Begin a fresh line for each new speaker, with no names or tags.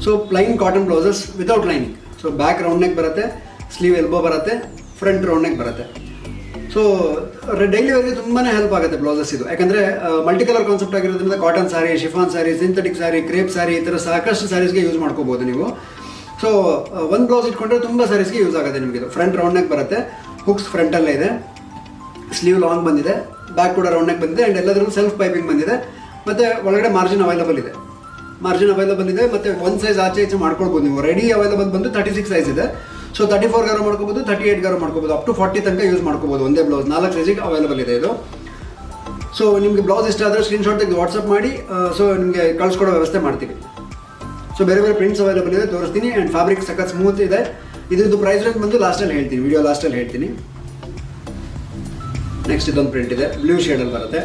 So plain cotton blouses without lining. So back round neck ಬರುತ್ತೆ, sleeve elbow ಬರುತ್ತೆ, front round neck ಬರುತ್ತೆ. So daily ವೇರ್ಗೆ ತುಂಬಾ help ಆಗುತ್ತೆ blouses ಇದು. ಯಾಕಂದರೆ ಮಲ್ಟಿ ಕಲರ್ ಕಾನ್ಸೆಪ್ಟ್ ಆಗಿರೋದ್ರಿಂದ cotton sari, chiffon sari, synthetic sari, crepe sari ಈ ಥರ ಸಾಕಷ್ಟು ಸ್ಯಾರೀಸ್ಗೆ ಯೂಸ್ ಮಾಡ್ಕೋಬೋದು ನೀವು. ಸೊ ಒಂದು ಬ್ಲೌಸ್ ಇಟ್ಕೊಂಡ್ರೆ ತುಂಬ ಸ್ಯಾರೀಸ್ಗೆ ಯೂಸ್ ಆಗುತ್ತೆ ನಿಮಗೆ. ಇದು ಫ್ರಂಟ್ ರೌಂಡ್ ನೆಕ್ ಬರುತ್ತೆ, ಹುಕ್ಸ್ ಫ್ರಂಟಲ್ಲೇ ಇದೆ, ಸ್ಲೀವ್ ಲಾಂಗ್ ಬಂದಿದೆ, ಬ್ಯಾಕ್ ಕೂಡ ರೌಂಡ್ ನೆಕ್ ಬಂದಿದೆ, ಆ್ಯಂಡ್ ಎಲ್ಲದರಲ್ಲೂ ಸೆಲ್ಫ್ ಪೈಪಿಂಗ್ ಬಂದಿದೆ. ಮತ್ತು ಒಳಗಡೆ ಮಾರ್ಜಿನ್ ಅವೈಲಬಲ್ ಇದೆ, ಮತ್ತು ಒಂದು ಸೈಜ್ ಆಚೆ ಈಚೆ ಮಾಡ್ಕೊಳ್ಬೋದು ನೀವು. ರೆಡಿ ಅವೈಲಬಲ್ ಬಂದು 36 ಸೈಜ್ ಇದೆ. ಸೊ 34 ಗಾರು ಮಾಡ್ಕೋಬೋದು, 38 ಗಾರು ಮಾಡ್ಕೋಬೋದು, ಅಪ್ ಟು 40 ತನಕ ಯೂಸ್ ಮಾಡ್ಕೋಬೋದು ಒಂದೇ ಬ್ಲೌಸ್. 4 ಸೈಜಿಗೆ ಅವೈಲಬಲ್ ಇದೆ ಇದು. ಸೊ ನಿಮಗೆ ಬ್ಲೌಸ್ ಇಷ್ಟ ಆದರೆ ಸ್ಕ್ರೀನ್ಶಾಟ್ ತೆಗೆದು ವಾಟ್ಸಪ್ ಮಾಡಿ, ಸೊ ನಿಮಗೆ ಕಳಿಸ್ಕೊಡೋ ವ್ಯವಸ್ಥೆ ಮಾಡ್ತೀವಿ. ಸೊ ಬೇರೆ ಬೇರೆ ಪ್ರಿಂಟ್ಸ್ ಅವೈಲಬಲ್ ಇದೆ, ತೋರಿಸ್ತೀನಿ. ಆ್ಯಂಡ್ ಫ್ಯಾಬ್ರಿಕ್ ಸಖತ್ ಸ್ಮೂತ್ ಇದೆ. ಇದ್ರದ್ದು ಪ್ರೈಸ್ ರೇಂಜ್ ಬಂದು ಲಾಸ್ಟಲ್ಲಿ ಹೇಳ್ತೀನಿ, ವಿಡಿಯೋ ಲಾಸ್ಟಲ್ಲಿ ಹೇಳ್ತೀನಿ. ನೆಕ್ಸ್ಟ್ ಇದೊಂದು ಪ್ರಿಂಟ್ ಇದೆ, ಬ್ಲೂ ಶೇಡಲ್ಲಿ ಬರುತ್ತೆ.